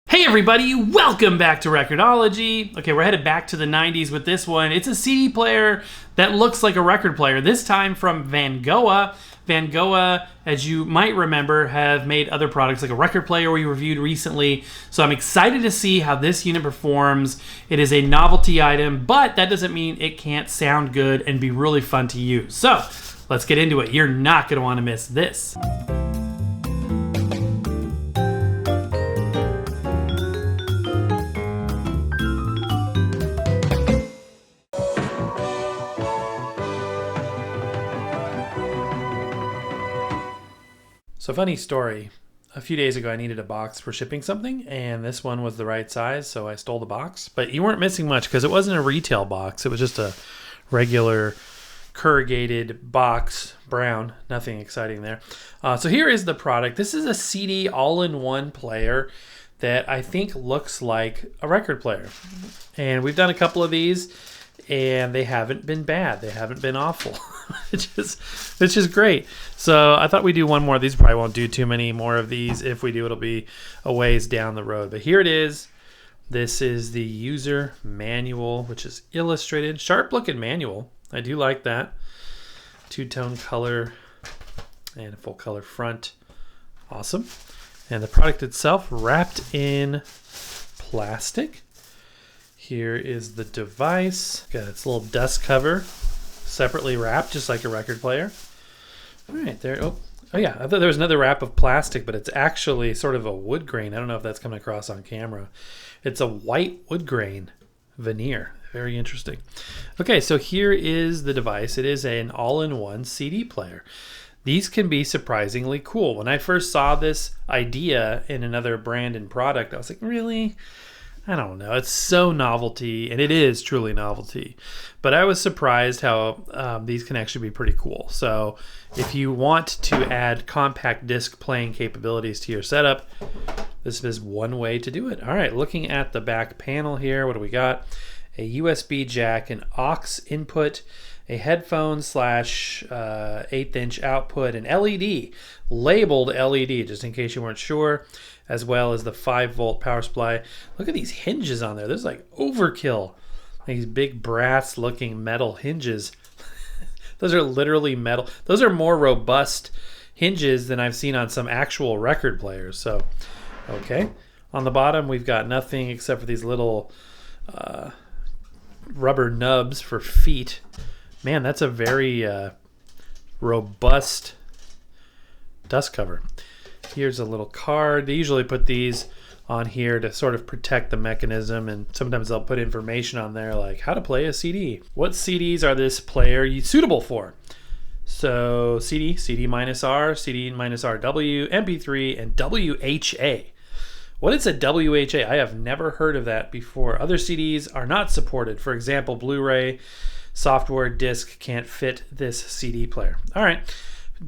Hey everybody, welcome back to Record-ology. Okay, we're headed back to the 90s with this one. It's a CD player that looks like a record player, this time from Vangoa. Vangoa, as you might remember, have made other products like a record player we reviewed recently. So I'm excited to see how this unit performs. It is a novelty item, but that doesn't mean it can't sound good and be really fun to use. So let's get into it. You're not going to want to miss this. So funny story, a few days ago I needed a box for shipping something and this one was the right size, so I stole the box. But you weren't missing much because it wasn't a retail box, it was just a regular corrugated box, brown, nothing exciting there. So here is the product. This is a CD all-in-one player that I think looks like a record player. And we've done a couple of these and they haven't been bad, they haven't been awful. It's just great. So I thought we'd do one more of these. Probably won't do too many more of these. If we do, it'll be a ways down the road. But here it is. This is the user manual, which is illustrated. Sharp looking manual. I do like that. Two-tone color and a full color front. Awesome. And the product itself wrapped in plastic. Here is the device. Got its little dust cover. Separately wrapped, just like a record player. All right, there. Oh yeah, I thought there was another wrap of plastic, but it's actually sort of a wood grain. I don't know if that's coming across on camera. It's a white wood grain veneer. Very interesting. Okay, so here is the device. It is an all-in-one CD player. These can be surprisingly cool. When I first saw this idea in another brand and product, I was like, really? I don't know. It's so novelty, and it is truly novelty. But I was surprised how these can actually be pretty cool. So if you want to add compact disc playing capabilities to your setup, this is one way to do it. All right, looking at the back panel here, what do we got? A USB jack, an aux input, a headphone slash 1/8 inch output, an LED, labeled LED, just in case you weren't sure, as well as the 5-volt power supply. Look at these hinges on there. There's like overkill. These big brass looking metal hinges. Those are literally metal. Those are more robust hinges than I've seen on some actual record players. So, okay. On the bottom, we've got nothing except for these little rubber nubs for feet. Man, that's a very robust dust cover. Here's a little card. They usually put these on here to sort of protect the mechanism, and sometimes they'll put information on there like how to play a CD. What CDs are this player suitable for? So CD, CD-R, CD-RW, MP3, and WHA. What is a WHA? I have never heard of that before. Other CDs are not supported. For example, Blu-ray software disc can't fit this CD player. All right.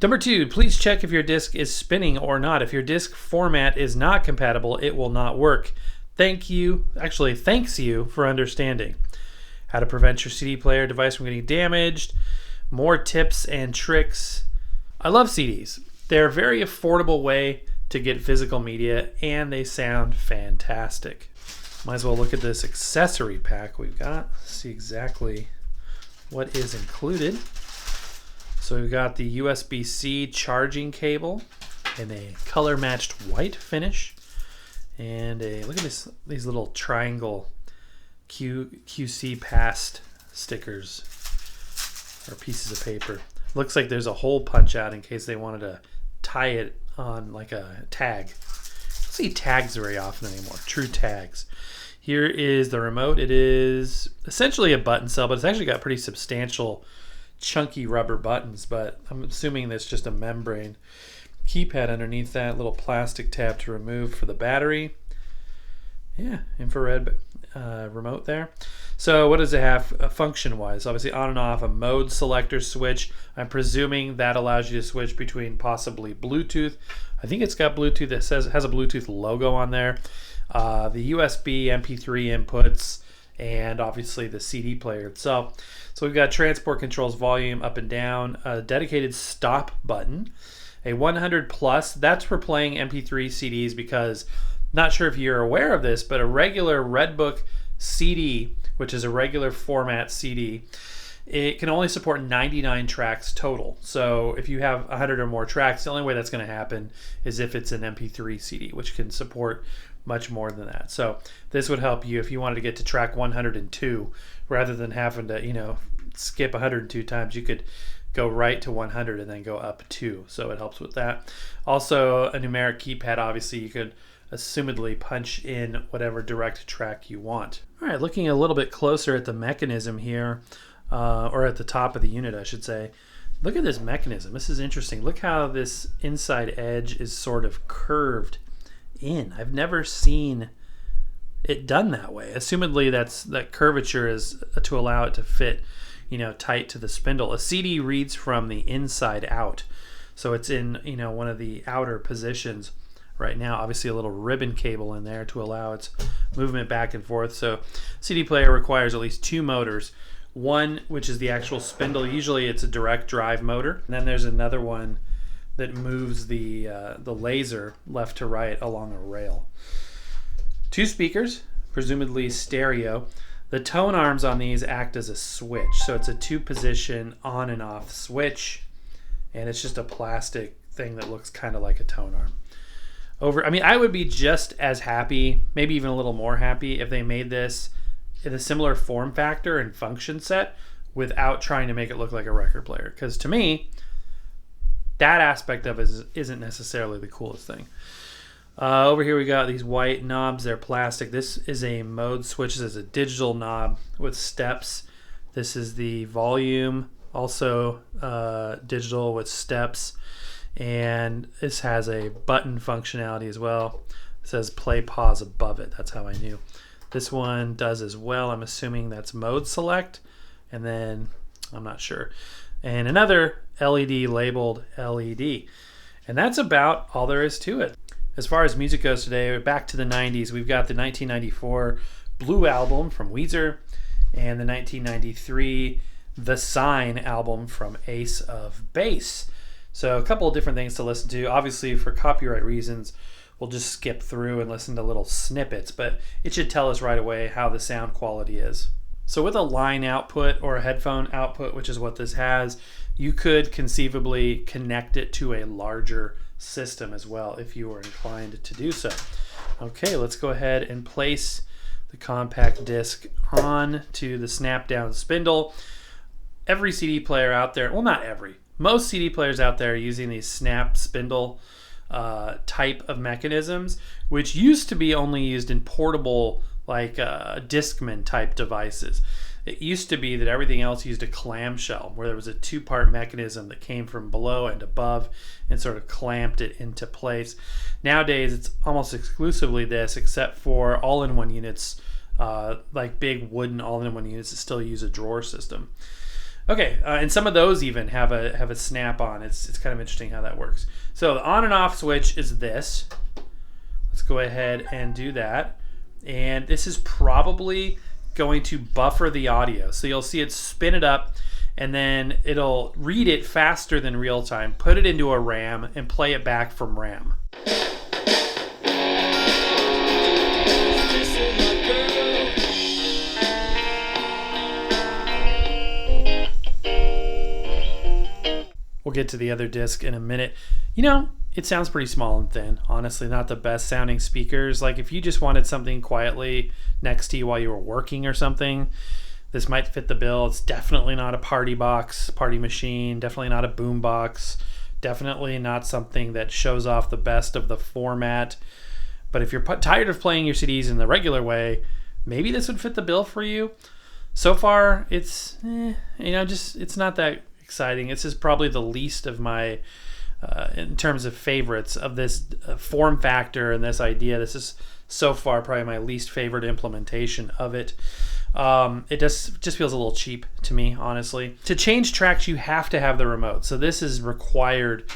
Number 2, please check if your disc is spinning or not. If your disc format is not compatible, it will not work. Thanks you for understanding. How to prevent your CD player device from getting damaged. More tips and tricks. I love CDs. They're a very affordable way to get physical media, and they sound fantastic. Might as well look at this accessory pack we've got. See exactly what is included. So we've got the USB-C charging cable in a color-matched white finish, and look at these little triangle QC past stickers or pieces of paper. Looks like there's a hole punch out in case they wanted to tie it on like a tag. I don't see tags very often anymore. True tags. Here is the remote. It is essentially a button cell, but it's actually got pretty substantial chunky rubber buttons, but I'm assuming that's just a membrane. Keypad underneath that, little plastic tab to remove for the battery. Yeah, infrared remote there. So what does it have function-wise? Obviously on and off, a mode selector switch. I'm presuming that allows you to switch between possibly Bluetooth. I think it's got Bluetooth that has a Bluetooth logo on there. The USB MP3 inputs, and obviously the CD player itself. So we've got transport controls, volume up and down, a dedicated stop button, a 100 plus. That's for playing MP3 CDs because Not sure if you're aware of this, but a regular Redbook CD, which is a regular format CD, it can only support 99 tracks total. So if you have 100 or more tracks, the only way that's going to happen is if it's an MP3 CD, which can support much more than that. So this would help you if you wanted to get to track 102 rather than having to, skip 102 times. You could go right to 100 and then go up 2. So it helps with that. Also, a numeric keypad, obviously you could assumedly punch in whatever direct track you want. All right, looking a little bit closer at the mechanism here, or at the top of the unit, I should say. Look at this mechanism. This is interesting. Look how this inside edge is sort of curved in. I've never seen it done that way. Assumedly, that curvature is to allow it to fit, tight to the spindle. A CD reads from the inside out, so it's in one of the outer positions right now. Obviously, a little ribbon cable in there to allow its movement back and forth. So, CD player requires at least 2 motors. One, which is the actual spindle. Usually it's a direct drive motor. And then there's another one that moves the laser left to right along a rail. 2 speakers, presumably stereo. The tone arms on these act as a switch. So it's a 2-position on and off switch. And it's just a plastic thing that looks kind of like a tone arm. I would be just as happy, maybe even a little more happy, if they made this in a similar form factor and function set without trying to make it look like a record player. Because to me, that aspect of it isn't necessarily the coolest thing. Over here we got these white knobs. They're plastic. This is a mode switch. This is a digital knob with steps. This is the volume, also digital with steps. And this has a button functionality as well. It says play pause above it. That's how I knew. This one does as well. I'm assuming that's mode select, and then I'm not sure. And another LED labeled LED. And that's about all there is to it. As far as music goes today, back to the 90s, we've got the 1994 Blue album from Weezer and the 1993 The Sign album from Ace of Base. So a couple of different things to listen to. Obviously, for copyright reasons, we'll just skip through and listen to little snippets, but it should tell us right away how the sound quality is. So with a line output or a headphone output, which is what this has, you could conceivably connect it to a larger system as well if you were inclined to do so. Okay, let's go ahead and place the compact disc on to the snap down spindle. Every CD player out there, well, not every, most CD players out there are using these snap spindle type of mechanisms, which used to be only used in portable, like Discman type devices. It used to be that everything else used a clamshell, where there was a 2-part mechanism that came from below and above and sort of clamped it into place. Nowadays, it's almost exclusively this, except for all-in-one units, like big wooden all-in-one units that still use a drawer system. Okay, and some of those even have a snap-on. It's kind of interesting how that works. So the on and off switch is this. Let's go ahead and do that. And this is probably going to buffer the audio. So you'll see it spin it up, and then it'll read it faster than real time, put it into a RAM, and play it back from RAM. We'll get to the other disc in a minute. It sounds pretty small and thin. Honestly, not the best sounding speakers. Like if you just wanted something quietly next to you while you were working or something, this might fit the bill. It's definitely not a party box, party machine. Definitely not a boom box. Definitely not something that shows off the best of the format. But if you're tired of playing your CDs in the regular way, maybe this would fit the bill for you. So far, it's it's not that exciting. This is probably the least of my, in terms of favorites of this form factor and this idea. This is so far probably my least favorite implementation of it. It just feels a little cheap to me, honestly. To change tracks, you have to have the remote. So this is required.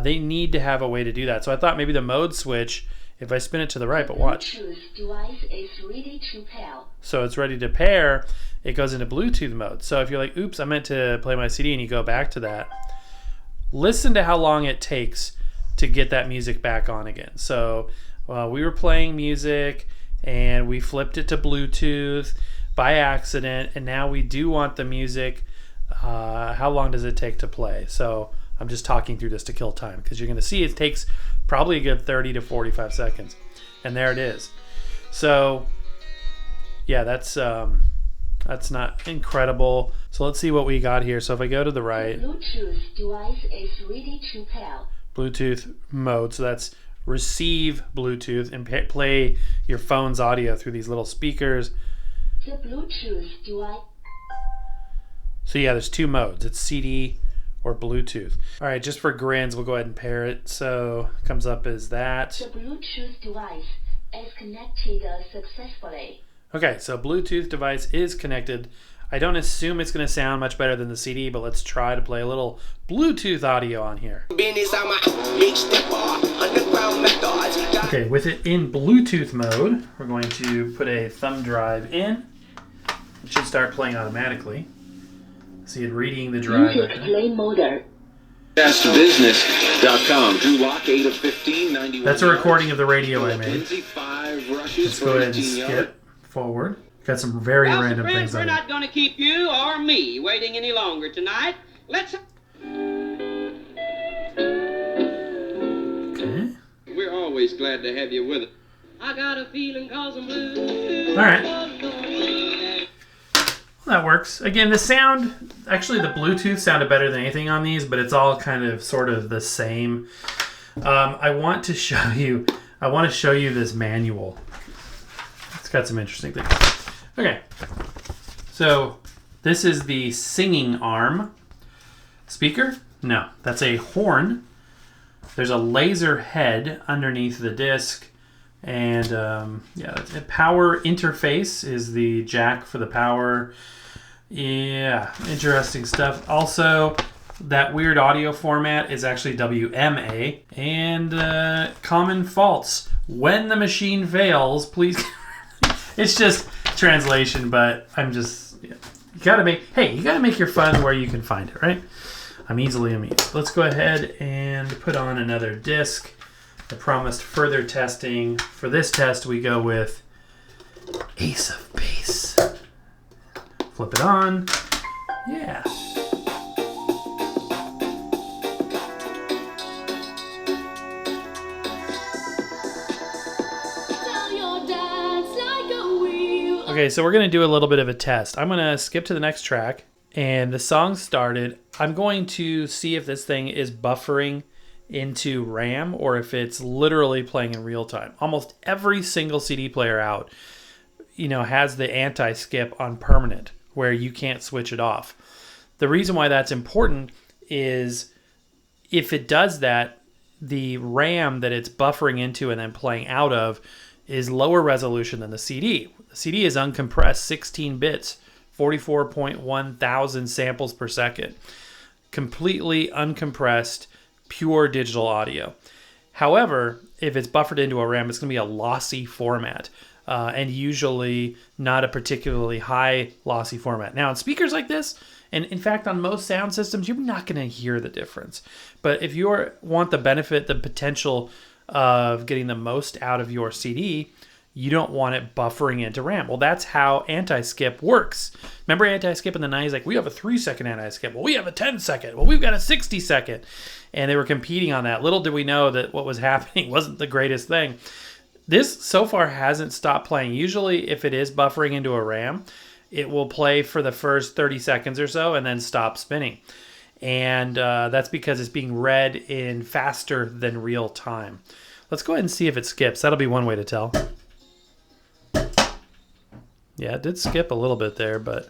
They need to have a way to do that. So I thought maybe the mode switch, if I spin it to the right, but watch. Bluetooth device is ready to pair. So it's ready to pair. It goes into Bluetooth mode. So if you're like, oops, I meant to play my CD, and you go back to that, listen to how long it takes to get that music back on again. So we were playing music and we flipped it to Bluetooth by accident, and now we do want the music. How long does it take to play? So I'm just talking through this to kill time, because you're going to see it takes probably a good 30 to 45 seconds. And there it is. So yeah, that's not incredible. So let's see what we got here. So if I go to the right, Bluetooth device is ready to pair. Bluetooth mode. So that's receive Bluetooth and play your phone's audio through these little speakers. The Bluetooth device. So yeah, there's two modes. It's CD or Bluetooth. All right, just for grins, we'll go ahead and pair it. So it comes up as that. The Bluetooth device is connected successfully. Okay, so Bluetooth device is connected. I don't assume it's going to sound much better than the CD, but let's try to play a little Bluetooth audio on here. Okay, with it in Bluetooth mode, we're going to put a thumb drive in. It should start playing automatically. See it reading the drive. Music play mode. Fastbusiness.com. Drew Lock, 8 of 15, 91. That's a recording of the radio I made. Let's Let's go ahead and skip forward. Got some very random things We're on not it. going to keep you or me waiting any longer tonight. Let's. Okay. We're always glad to have you with us. I got a feeling 'cause I'm blue. All right. Well, that works. Again, the sound, actually the Bluetooth sounded better than anything on these, but it's all kind of sort of the same. I want to show you this manual. It's got some interesting things. Okay. So this is the singing arm. Speaker? No, that's a horn. There's a laser head underneath the disc. And the power interface is the jack for the power. Yeah, interesting stuff. Also, that weird audio format is actually WMA. And common faults. When the machine fails, please. It's just translation, but I'm just. Yeah. You gotta make your fun where you can find it, right? I'm easily amused. Let's go ahead and put on another disc. I promised further testing. For this test, we go with Ace of Base. Flip it on. Yeah. Okay, so we're going to do a little bit of a test. I'm going to skip to the next track, and the song started. I'm going to see if this thing is buffering into RAM or if it's literally playing in real time. Almost every single CD player out, has the anti-skip on permanent where you can't switch it off. The reason why that's important is if it does that, the RAM that it's buffering into and then playing out of is lower resolution than the CD. The CD is uncompressed, 16 bits, 44.1 thousand samples per second. Completely uncompressed, pure digital audio. However, if it's buffered into a RAM, it's going to be a lossy format, and usually not a particularly high lossy format. Now, in speakers like this, and in fact on most sound systems, you're not going to hear the difference. But if you want the benefit, the potential of getting the most out of your CD, you don't want it buffering into RAM. Well, that's how anti-skip works. Remember anti-skip in the 90s? Like, we have a 3-second anti-skip. Well, we have a 10-second. Well, we've got a 60-second. And they were competing on that. Little did we know that what was happening wasn't the greatest thing. This, so far, hasn't stopped playing. Usually, if it is buffering into a RAM, it will play for the first 30 seconds or so and then stop spinning. And that's because it's being read in faster than real time. Let's go ahead and see if it skips. That'll be one way to tell. Yeah, it did skip a little bit there, but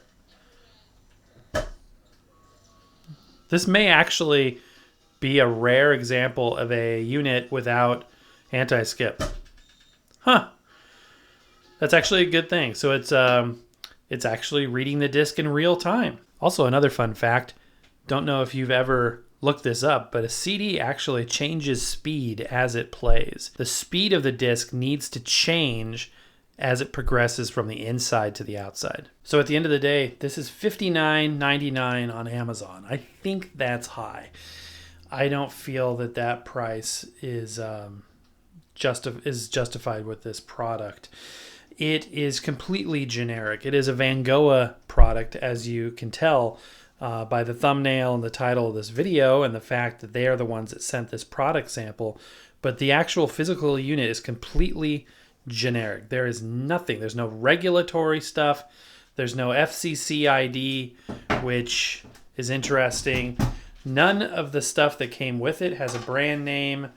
this may actually be a rare example of a unit without anti-skip. Huh. That's actually a good thing. So it's actually reading the disc in real time. Also, another fun fact, don't know if you've ever looked this up, but a CD actually changes speed as it plays. The speed of the disc needs to change as it progresses from the inside to the outside. So at the end of the day, this is $59.99 on Amazon. I think that's high. I don't feel that price is is justified with this product. It is completely generic. It is a Vangoa product, as you can tell by the thumbnail and the title of this video and the fact that they are the ones that sent this product sample. But the actual physical unit is completely generic. There is nothing. There's no regulatory stuff. There's no FCC ID, which is interesting. None of the stuff that came with it has a brand name,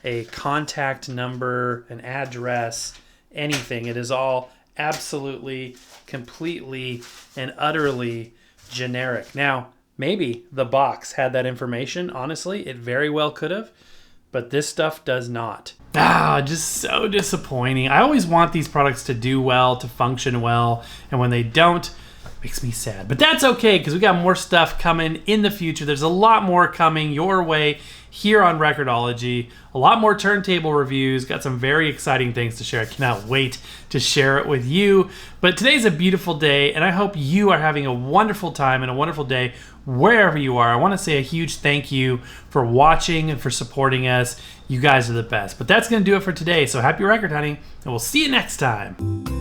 a contact number, an address, anything. It is all absolutely, completely, and utterly generic. Now, maybe the box had that information. Honestly, it very well could have, but this stuff does not. Just so disappointing. I always want these products to do well, to function well, and when they don't, it makes me sad. But that's okay, because we got more stuff coming in the future. There's a lot more coming your way here on Record-ology. A lot more turntable reviews. Got some very exciting things to share. I cannot wait to share it with you. But today's a beautiful day, and I hope you are having a wonderful time and a wonderful day wherever you are. I want to say a huge thank you for watching and for supporting us. You guys are the best. But that's going to do it for today. So happy record hunting, and we'll see you next time.